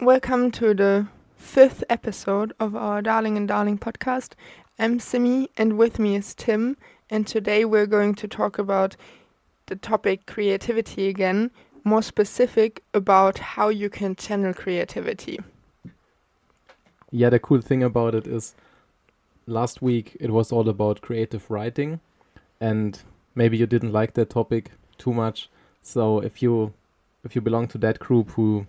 Welcome to the fifth episode of our Darling and Darling podcast. I'm Simi and with me is Tim, and today we're going to talk about the topic creativity again, more specific about how you can channel creativity. Yeah, the cool thing about it is last week it was all about creative writing, and maybe you didn't like that topic too much. So if you belong to that group who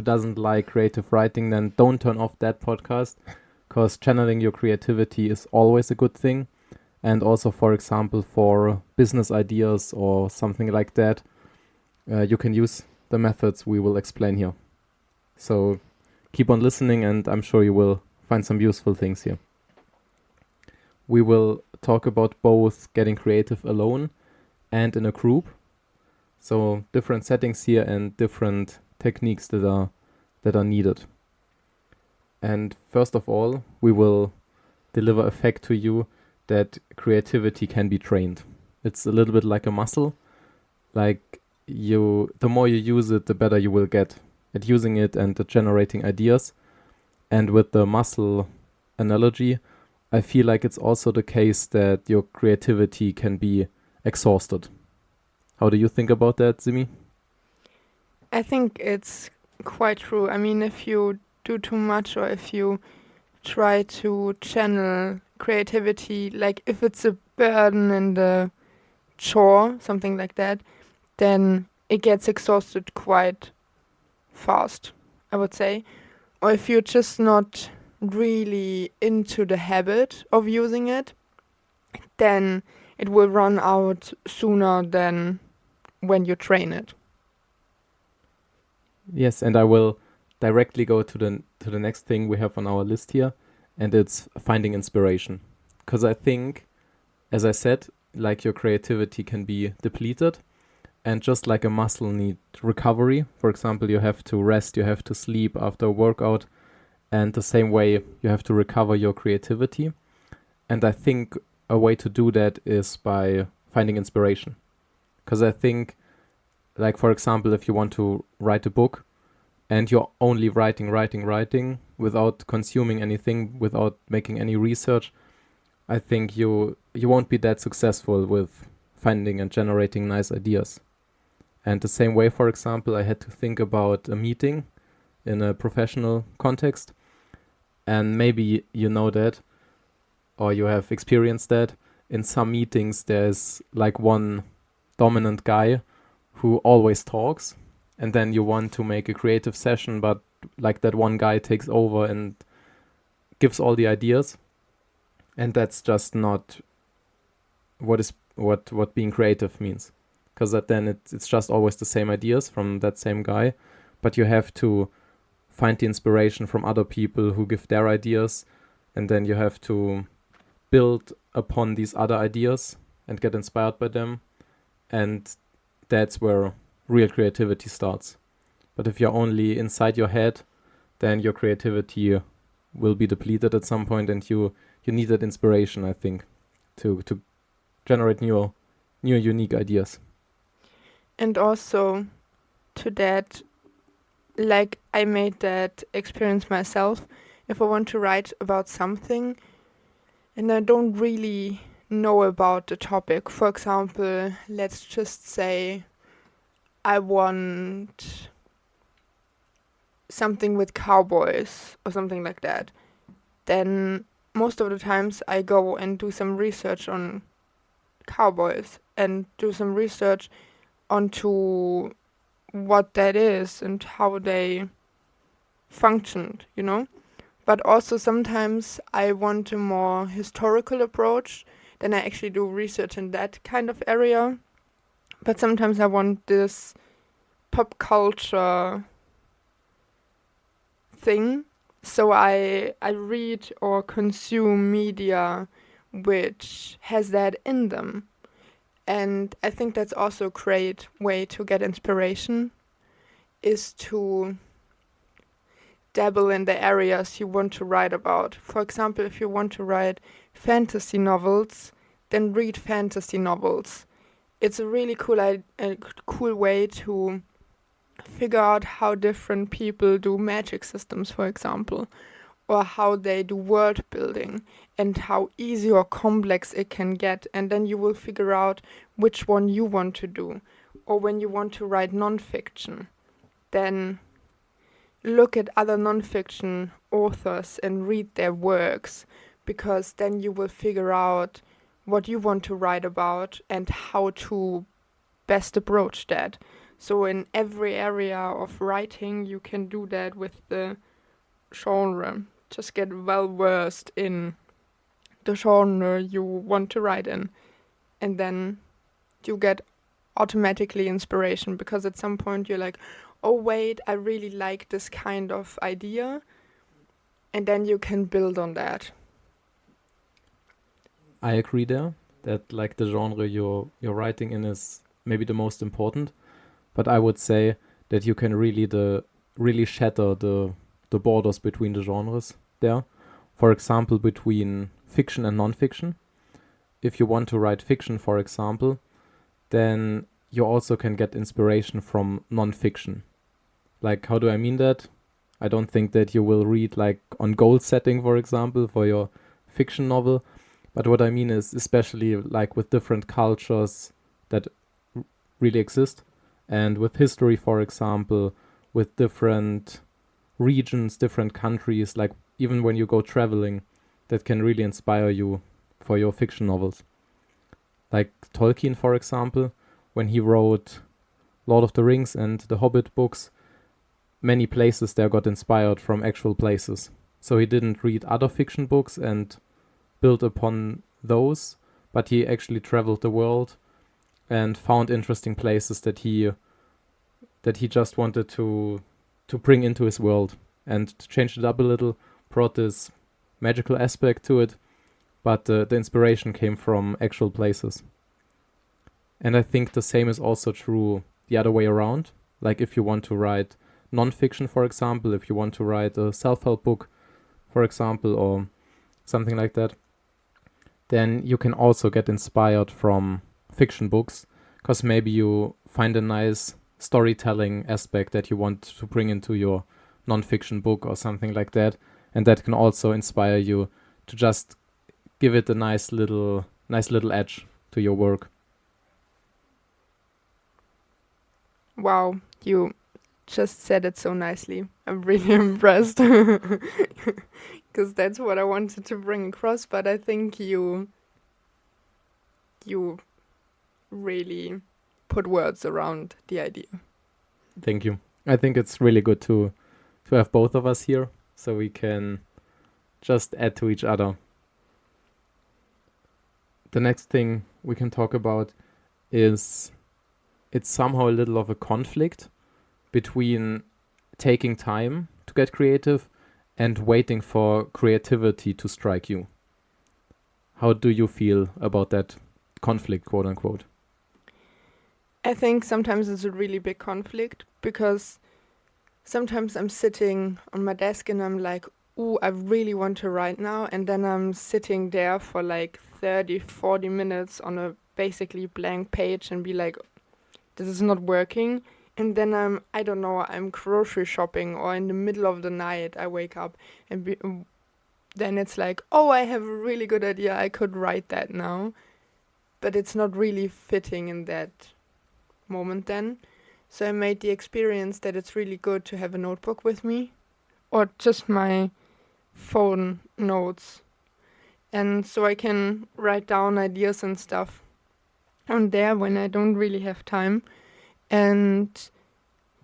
doesn't like creative writing, then don't turn off that podcast, because channeling your creativity is always a good thing. And also, for example, for business ideas or something like that, you can use the methods we will explain here. So keep on listening, and I'm sure you will find some useful things here. We will talk about both getting creative alone and in a group. So different settings here and different techniques that are needed. And first of all, we will deliver a fact to you that creativity can be trained. It's a little bit like a muscle. Like the more you use it, the better you will get at using it and at generating ideas. And with the muscle analogy, I feel like it's also the case that your creativity can be exhausted. How do you think about that, Simi? I think it's quite true. I mean, if you do too much or if you try to channel creativity, like if it's a burden and a chore, something like that, then it gets exhausted quite fast, I would say. Or if you're just not really into the habit of using it, then it will run out sooner than when you train it. Yes, and I will directly go to the next thing we have on our list here, and it's finding inspiration. Because I think, as I said, like your creativity can be depleted, and just like a muscle need recovery. For example, you have to rest, you have to sleep after a workout, and the same way you have to recover your creativity. And I think a way to do that is by finding inspiration. Because I think, like for example, if you want to write a book and you're only writing without consuming anything, without making any research, I think you won't be that successful with finding and generating nice ideas. And the same way, for example, I had to think about a meeting in a professional context. And maybe you know that, or you have experienced that. In some meetings, there's like one dominant guy who always talks, and then you want to make a creative session, but like that one guy takes over and gives all the ideas. And that's just not what being creative means. Because then it's just always the same ideas from that same guy, but you have to find the inspiration from other people who give their ideas, and then you have to build upon these other ideas and get inspired by them, and that's where real creativity starts. But if you're only inside your head, then your creativity will be depleted at some point, and you need that inspiration, I think, to generate new unique ideas. And also to that, like I made that experience myself. If I want to write about something and I don't really know about the topic, for example, let's just say I want something with cowboys or something like that, then most of the times I go and do some research on cowboys and do some research onto what that is and how they functioned, you know? But also sometimes I want a more historical approach, then I actually do research in that kind of area. But sometimes I want this pop culture thing, so I read or consume media which has that in them. And I think that's also a great way to get inspiration, is to dabble in the areas you want to write about. For example, if you want to write fantasy novels, then read fantasy novels. It's a really cool way to figure out how different people do magic systems, for example, or how they do world building and how easy or complex it can get. And then you will figure out which one you want to do. Or when you want to write nonfiction, then look at other nonfiction authors and read their works, because then you will figure out what you want to write about and how to best approach that. So in every area of writing, you can do that with the genre. Just get well versed in the genre you want to write in, and then you get automatically inspiration, because at some point you're like, oh wait, I really like this kind of idea, and then you can build on that. I agree there that like the genre you're writing in is maybe the most important, but I would say that you can really shatter the borders between the genres there. For example, between fiction and non-fiction. If you want to write fiction, for example, then you also can get inspiration from non-fiction. Like, how do I mean that? I don't think that you will read like on goal setting, for example, for your fiction novel. But what I mean is especially like with different cultures that really exist, and with history, for example, with different regions, different countries, like even when you go traveling, that can really inspire you for your fiction novels. Like Tolkien, for example, when he wrote Lord of the Rings and the Hobbit books, many places there got inspired from actual places. So he didn't read other fiction books and build upon those, but he actually traveled the world and found interesting places that he just wanted to bring into his world, and to change it up a little, brought this magical aspect to it, but the inspiration came from actual places. And I think the same is also true the other way around. Like if you want to write non-fiction, for example, if you want to write a self-help book, for example, or something like that, then you can also get inspired from fiction books, because maybe you find a nice storytelling aspect that you want to bring into your non-fiction book or something like that, and that can also inspire you to just give it a nice little edge to your work. Wow, you just said it so nicely. I'm really impressed. Because that's what I wanted to bring across, but I think you really put words around the idea. Thank you. I think it's really good to have both of us here, so we can just add to each other. The next thing we can talk about is it's somehow a little of a conflict between taking time to get creative and waiting for creativity to strike you. How do you feel about that conflict, quote unquote? I think sometimes it's a really big conflict, because sometimes I'm sitting on my desk and I'm like, ooh, I really want to write now. And then I'm sitting there for like 30, 40 minutes on a basically blank page and be like, this is not working. And then I don't know, I'm grocery shopping, or in the middle of the night I wake up and then it's like, oh, I have a really good idea, I could write that now. But it's not really fitting in that moment then. So I made the experience that it's really good to have a notebook with me, or just my phone notes. And so I can write down ideas and stuff on there when I don't really have time. And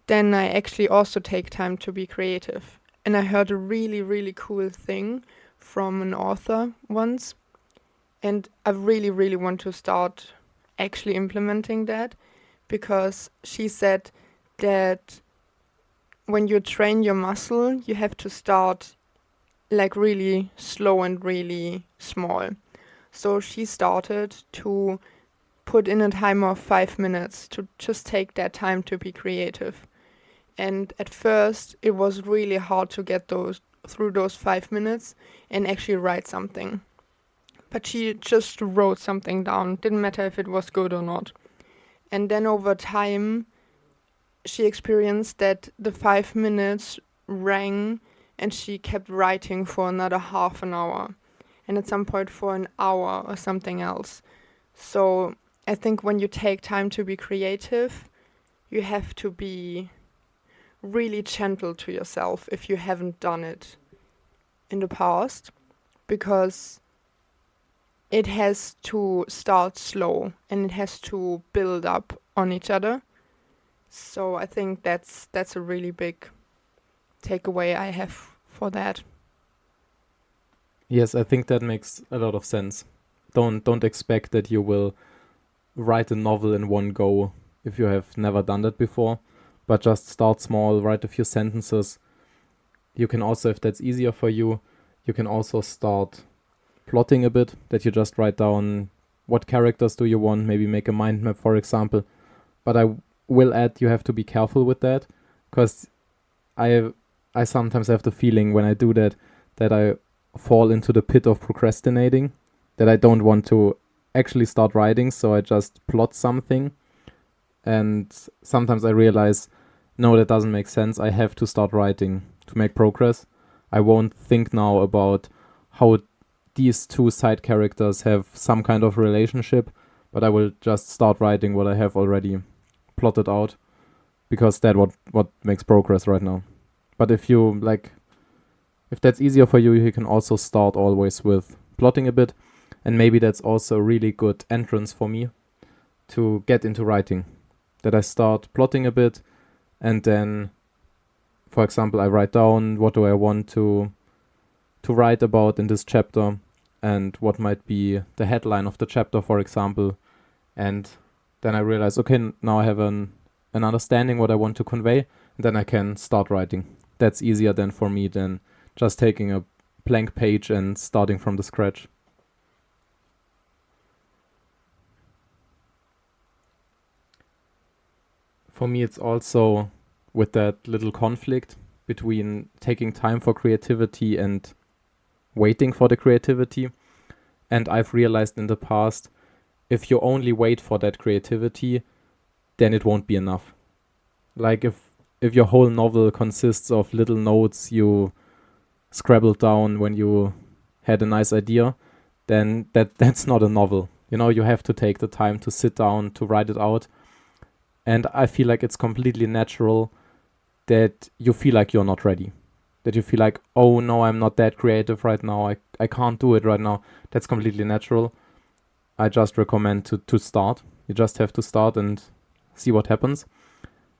then I actually also take time to be creative. And I heard a really, really cool thing from an author once. And I really, really want to start actually implementing that, because she said that when you train your muscle, you have to start like really slow and really small. So she started to put in a timer of 5 minutes to just take that time to be creative. And at first it was really hard to get through those 5 minutes and actually write something. But she just wrote something down, didn't matter if it was good or not. And then over time, she experienced that the 5 minutes rang and she kept writing for another half an hour and at some point for an hour or something else. So I think when you take time to be creative, you have to be really gentle to yourself if you haven't done it in the past, because it has to start slow and it has to build up on each other. So I think that's a really big takeaway I have for that. Yes, I think that makes a lot of sense. Don't expect that you will write a novel in one go if you have never done that before, but just start small, write a few sentences. You can also, if that's easier for you, you can also start plotting a bit, that you just write down what characters do you want, maybe make a mind map, for example. But I will add, you have to be careful with that, because I sometimes have the feeling when I do that I fall into the pit of procrastinating, that I don't want to actually start writing, so I just plot something. And sometimes I realize, no, that doesn't make sense. I have to start writing to make progress. I won't think now about how these two side characters have some kind of relationship, but I will just start writing what I have already plotted out, because that's what makes progress right now. But if that's easier for you, you can also start always with plotting a bit, and maybe that's also a really good entrance for me to get into writing. That I start plotting a bit, and then, for example, I write down what do I want to write about in this chapter, and what might be the headline of the chapter, for example. And then I realize, okay, now I have an understanding what I want to convey, and then I can start writing. That's easier than for me than just taking a blank page and starting from the scratch. For me, it's also with that little conflict between taking time for creativity and waiting for the creativity. And I've realized in the past, if you only wait for that creativity, then it won't be enough. Like if your whole novel consists of little notes you scribbled down when you had a nice idea, then that's not a novel. You have to take the time to sit down to write it out. And I feel like it's completely natural that you feel like you're not ready. That you feel like, oh no, I'm not that creative right now. I can't do it right now. That's completely natural. I just recommend to start. You just have to start and see what happens.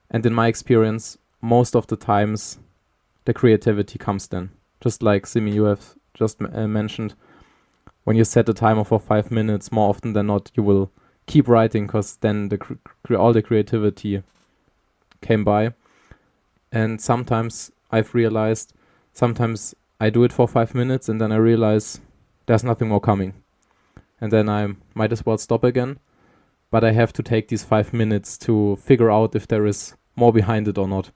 And in my experience, most of the times, the creativity comes then. Just like Simi, you have just mentioned, when you set a timer for 5 minutes, more often than not, you will keep writing, because then all the creativity came by. And sometimes I've realized, sometimes I do it for 5 minutes and then I realize there's nothing more coming. And then I might as well stop again. But I have to take these 5 minutes to figure out if there is more behind it or not.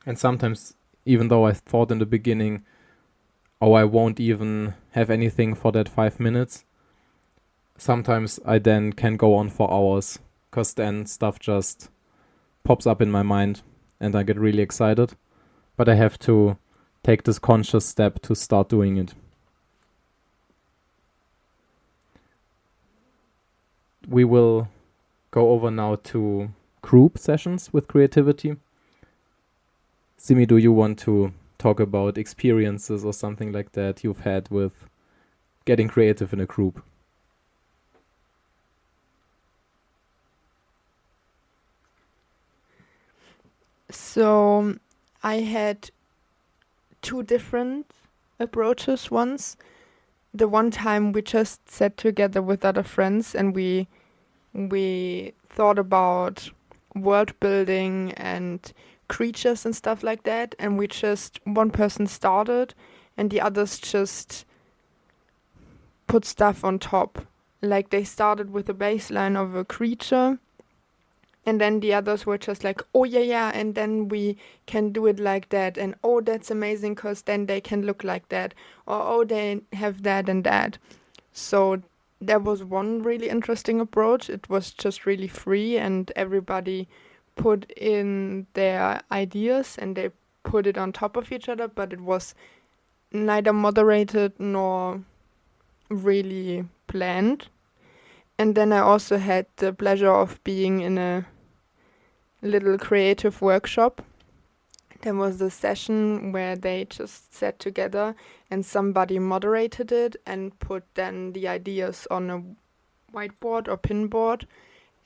And sometimes, even though I thought in the beginning, oh, I won't even have anything for that 5 minutes, sometimes I then can go on for hours, because then stuff just pops up in my mind and I get really excited. But I have to take this conscious step to start doing it. We will go over now to group sessions with creativity. Simi, do you want to talk about experiences or something like that you've had with getting creative in a group? So I had two different approaches once. The one time we just sat together with other friends and we thought about world building and creatures and stuff like that, and one person started and the others just put stuff on top. Like they started with a baseline of a creature, and then the others were just like, oh yeah, and then we can do it like that, and oh, that's amazing because then they can look like that, or oh, they have that and that. So that was one really interesting approach. It was just really free and everybody put in their ideas and they put it on top of each other, but it was neither moderated nor really planned. And then I also had the pleasure of being in a little creative workshop. There was a session where they just sat together and somebody moderated it and put then the ideas on a whiteboard or pinboard.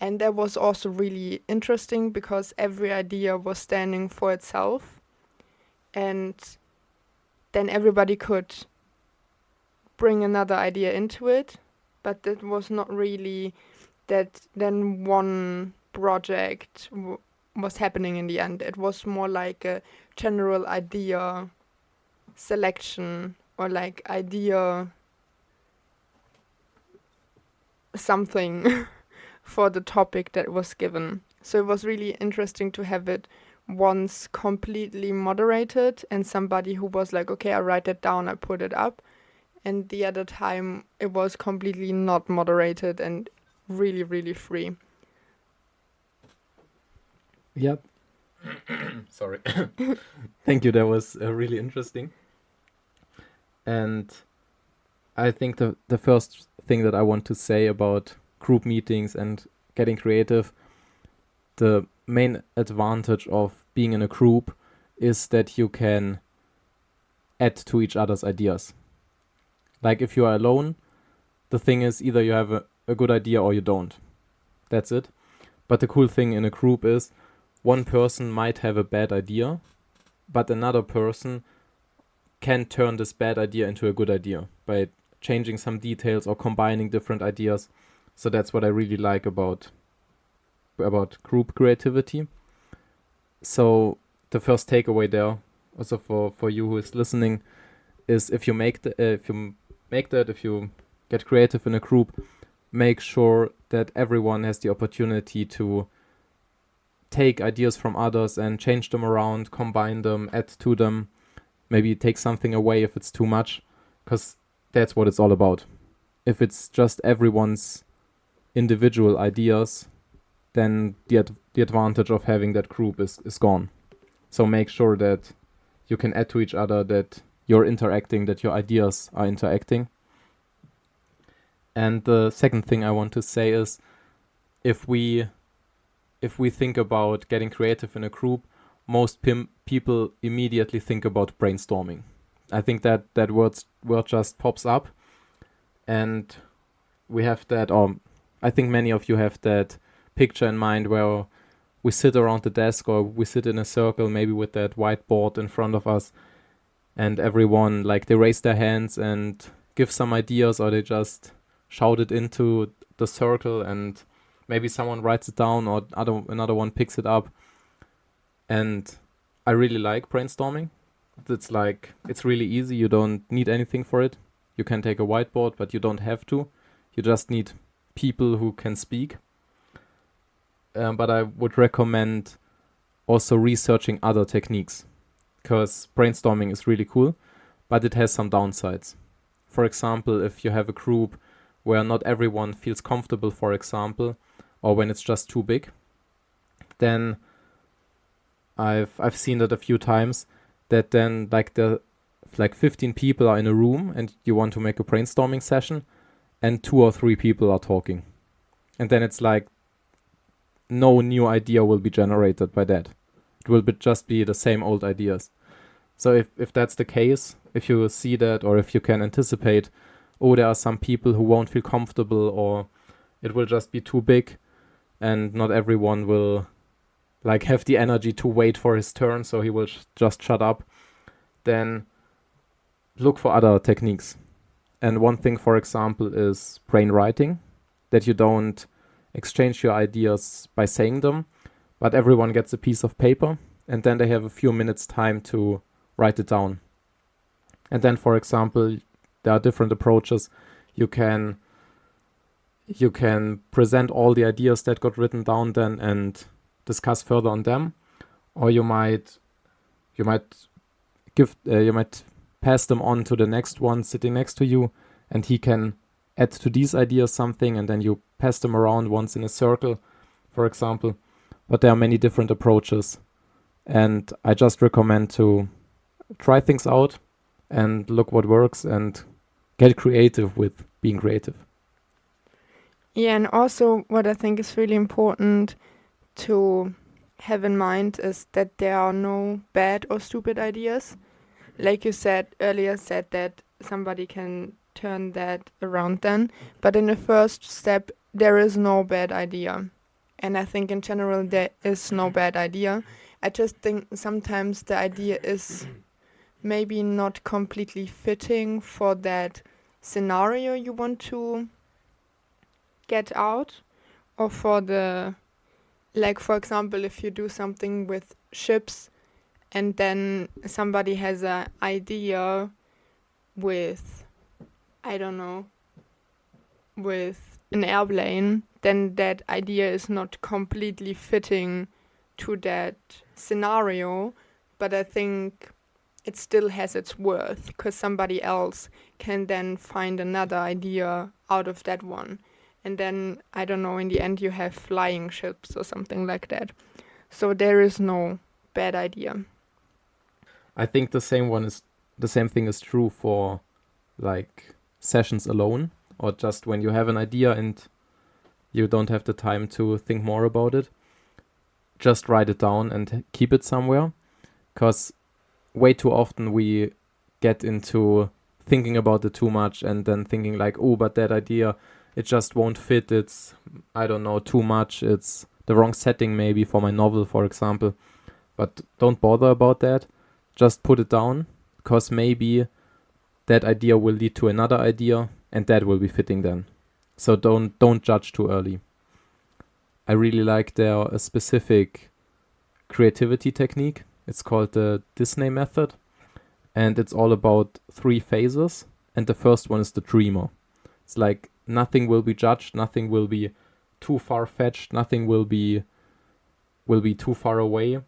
And that was also really interesting because every idea was standing for itself. And then everybody could bring another idea into it. But it was not really that then one project was happening in the end. It was more like a general idea selection or like idea something for the topic that was given. So it was really interesting to have it once completely moderated and somebody who was like, okay, I write it down, I put it up. And the other time it was completely not moderated and really, really free. Yeah. Sorry. Thank you. That was really interesting. And I think the first thing that I want to say about group meetings and getting creative, the main advantage of being in a group is that you can add to each other's ideas. Like if you are alone, the thing is either you have a good idea or you don't. That's it. But the cool thing in a group is one person might have a bad idea, but another person can turn this bad idea into a good idea by changing some details or combining different ideas. So that's what I really like about group creativity. So the first takeaway there, also for you who is listening, is if you get creative in a group, make sure that everyone has the opportunity to take ideas from others and change them around, combine them, add to them, maybe take something away if it's too much, because that's what it's all about. If it's just everyone's individual ideas, then the advantage of having that group is gone. So make sure that you can add to each other, that you're interacting, that your ideas are interacting. And the second thing I want to say is, if we think about getting creative in a group, most people immediately think about brainstorming. I think that word just pops up, and we have that, or I think many of you have that picture in mind where we sit around the desk or we sit in a circle, maybe with that whiteboard in front of us, and everyone, like, they raise their hands and give some ideas, or they just shout it into the circle, and maybe someone writes it down or another one picks it up. And I really like brainstorming. It's really easy. You don't need anything for it. You can take a whiteboard, but you don't have to. You just need people who can speak. But I would recommend also researching other techniques, because brainstorming is really cool, but it has some downsides. For example, if you have a group where not everyone feels comfortable, for example, or when it's just too big, then I've seen that a few times, that then like 15 people are in a room and you want to make a brainstorming session and 2 or 3 people are talking. And then it's like no new idea will be generated by that. It will just be the same old ideas. So if that's the case, if you see that, or if you can anticipate, oh, there are some people who won't feel comfortable, or it will just be too big and not everyone will like have the energy to wait for his turn, so he will just shut up, then look for other techniques. And one thing, for example, is brainwriting, that you don't exchange your ideas by saying them, but everyone gets a piece of paper and then they have a few minutes time to write it down. And then, for example, there are different approaches. You can present all the ideas that got written down then and discuss further on them, or you might pass them on to the next one sitting next to you, and he can add to these ideas something, and then you pass them around once in a circle, for example. but there are many different approaches. And I just recommend to try things out and look what works and get creative with being creative. Yeah, and also what I think is really important to have in mind is that there are no bad or stupid ideas. Like you said earlier, said that somebody can turn that around then. But in the first step, there is no bad idea. And I think in general, there is no bad idea. I just think sometimes the idea is maybe not completely fitting for that scenario you want to get out, or for the, like, for example, if you do something with ships and then somebody has an idea with, I don't know, with an airplane, then that idea is not completely fitting to that scenario. But I think it still has its worth because somebody else can then find another idea out of that one. And then, I don't know, in the end you have flying ships or something like that. So there is no bad idea. I think the same thing is true for like sessions alone, or just when you have an idea and you don't have the time to think more about it. Just write it down and keep it somewhere, because way too often we get into thinking about it too much and then thinking like, oh, but that idea, it just won't fit. It's, I don't know, too much. It's the wrong setting maybe for my novel, for example. But don't bother about that. Just put it down, because maybe that idea will lead to another idea and that will be fitting then. So don't judge too early. I really like a specific creativity technique. It's called the Disney method, and it's all about 3 phases. And the first one is the dreamer. It's like nothing will be judged, nothing will be too far-fetched, nothing will be too far away.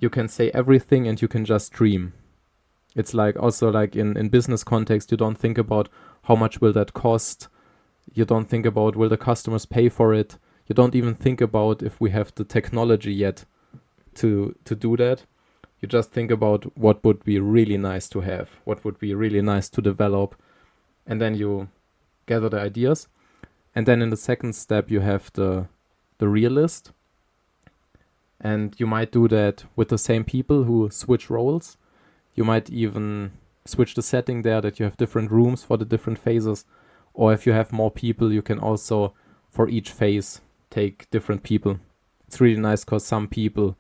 You can say everything and you can just dream. It's like also like in business context, you don't think about how much will that cost. You don't think about will the customers pay for it. You don't even think about if we have the technology yet to do that. You just think about what would be really nice to have, what would be really nice to develop, and then you gather the ideas. And then in the second step, you have the realist. And you might do that with the same people who switch roles. You might even switch the setting there, that you have different rooms for the different phases. Or if you have more people, you can also, for each phase, take different people. It's really nice because some people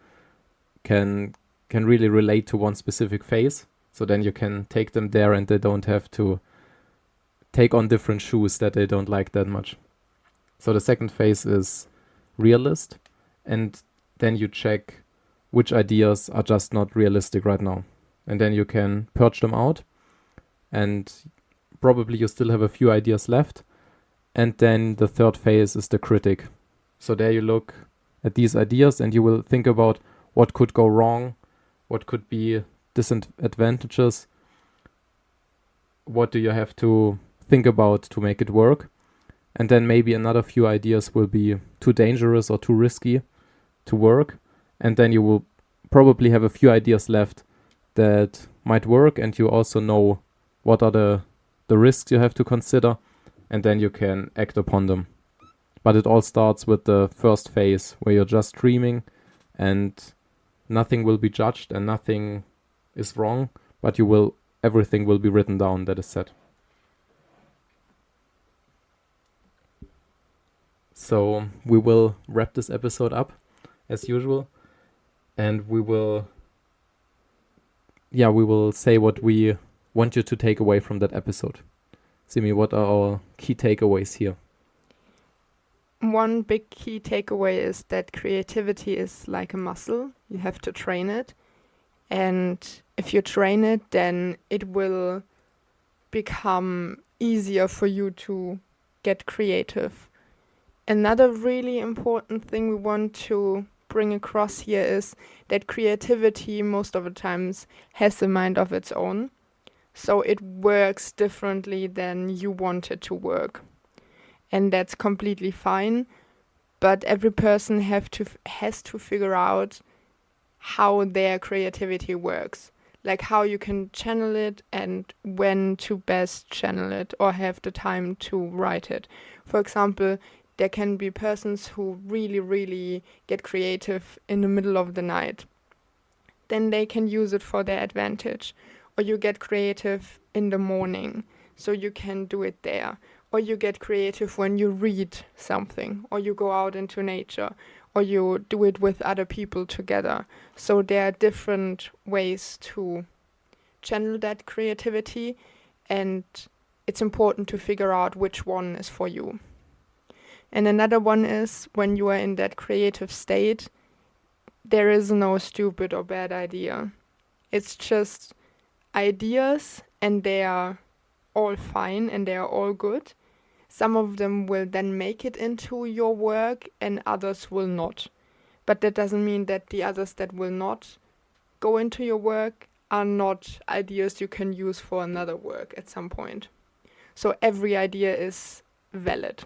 can really relate to one specific phase. So then you can take them there and they don't have to take on different shoes that they don't like that much. So the second phase is realist, and then you check which ideas are just not realistic right now. And then you can purge them out, and probably you still have a few ideas left. And then the third phase is the critic. So there you look at these ideas and you will think about what could go wrong, what could be disadvantages, what do you have to think about to make it work. And then maybe another few ideas will be too dangerous or too risky to work. And then you will probably have a few ideas left that might work, and you also know what are the risks you have to consider, and then you can act upon them. But it all starts with the first phase where you're just dreaming and nothing will be judged and nothing is wrong, but everything will be written down that is said. So we will wrap this episode up as usual, and we will say what we want you to take away from that episode. Simi, what are our key takeaways here? One big key takeaway is that creativity is like a muscle. You have to train it. And if you train it, then it will become easier for you to get creative. Another really important thing we want to bring across here is that creativity most of the times has a mind of its own. So it works differently than you want it to work. And that's completely fine. but every person has to figure out how their creativity works, like how you can channel it and when to best channel it or have the time to write it. For example, there can be persons who really, really get creative in the middle of the night. Then they can use it for their advantage. Or you get creative in the morning, so you can do it there. Or you get creative when you read something, or you go out into nature, or you do it with other people together. So there are different ways to channel that creativity, and it's important to figure out which one is for you. And another one is when you are in that creative state, there is no stupid or bad idea. It's just ideas, and they are all fine and they are all good. Some of them will then make it into your work and others will not. But that doesn't mean that the others that will not go into your work are not ideas you can use for another work at some point. So every idea is valid.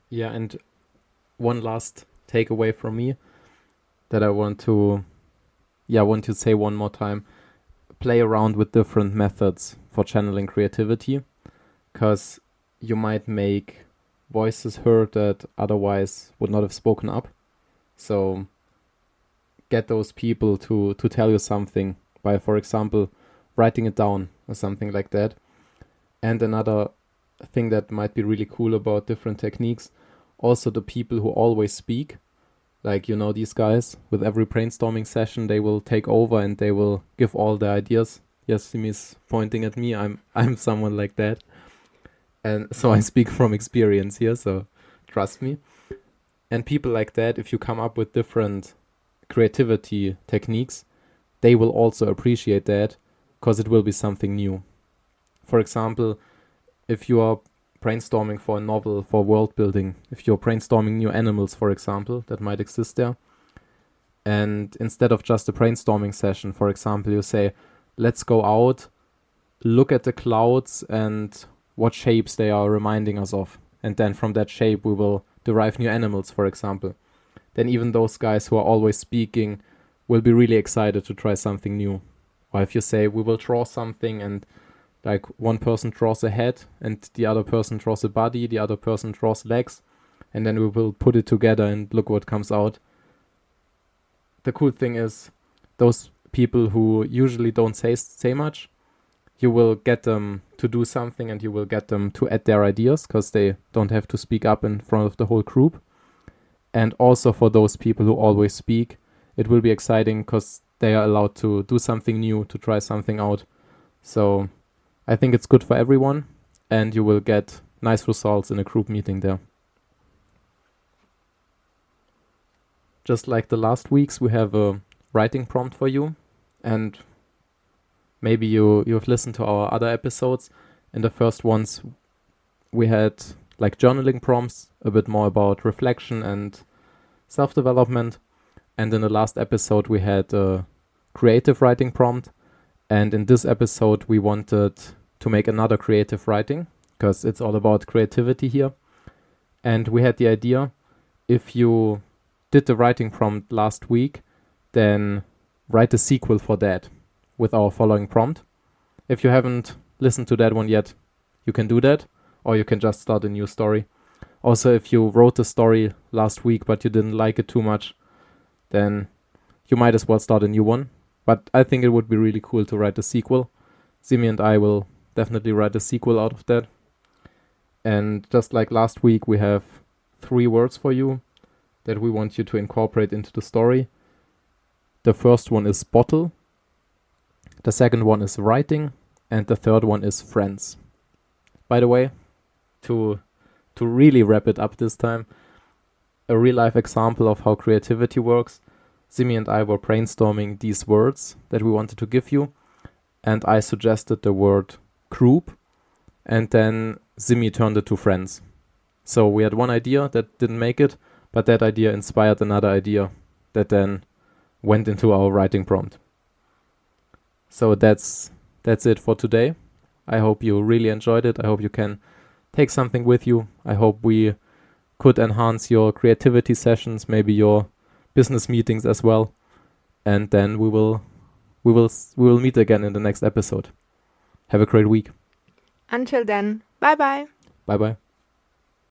Yeah, and one last takeaway from me that I want to say one more time. Play around with different methods for channeling creativity, because you might make voices heard that otherwise would not have spoken up. So get those people to tell you something by, for example, writing it down or something like that. And another thing that might be really cool about different techniques, also the people who always speak, like, you know, these guys, with every brainstorming session, they will take over and they will give all the ideas. Yes, Simi's pointing at me. I'm someone like that. And so I speak from experience here, so trust me. And people like that, if you come up with different creativity techniques, they will also appreciate that, because it will be something new. For example, if you are brainstorming for a novel, for world building, if you're brainstorming new animals, for example, that might exist there, and instead of just a brainstorming session, for example, you say, let's go out, look at the clouds and what shapes they are reminding us of, and then from that shape we will derive new animals, for example. Then even those guys who are always speaking will be really excited to try something new. Or if you say, we will draw something, and like one person draws a head and the other person draws a body, the other person draws legs, and then we will put it together and look what comes out. The cool thing is, those people who usually don't say much, you will get them to do something and you will get them to add their ideas, because they don't have to speak up in front of the whole group. And also for those people who always speak, it will be exciting because they are allowed to do something new, to try something out. So I think it's good for everyone, and you will get nice results in a group meeting there. Just like the last weeks, we have a writing prompt for you, and maybe you've listened to our other episodes. In the first ones, we had like journaling prompts, a bit more about reflection and self-development. And in the last episode, we had a creative writing prompt. And in this episode, we wanted to make another creative writing, because it's all about creativity here. And we had the idea, if you did the writing prompt last week, then write a sequel for that with our following prompt. If you haven't listened to that one yet, you can do that, or you can just start a new story. Also, if you wrote the story last week but you didn't like it too much, then you might as well start a new one. But I think it would be really cool to write a sequel. Simi and I will definitely write a sequel out of that. And just like last week, we have 3 words for you that we want you to incorporate into the story. The first one is bottle. The second one is writing. And the third one is friends. By the way, to really wrap it up this time, a real life example of how creativity works. Simi and I were brainstorming these words that we wanted to give you, and I suggested the word group, and then Simi turned it to friends. So we had one idea that didn't make it, but that idea inspired another idea that then went into our writing prompt. So that's it for today. I hope you really enjoyed it. I hope you can take something with you. I hope we could enhance your creativity sessions, maybe your business meetings as well. And then we will meet again in the next episode. Have a great week. Until then, bye bye. Bye bye.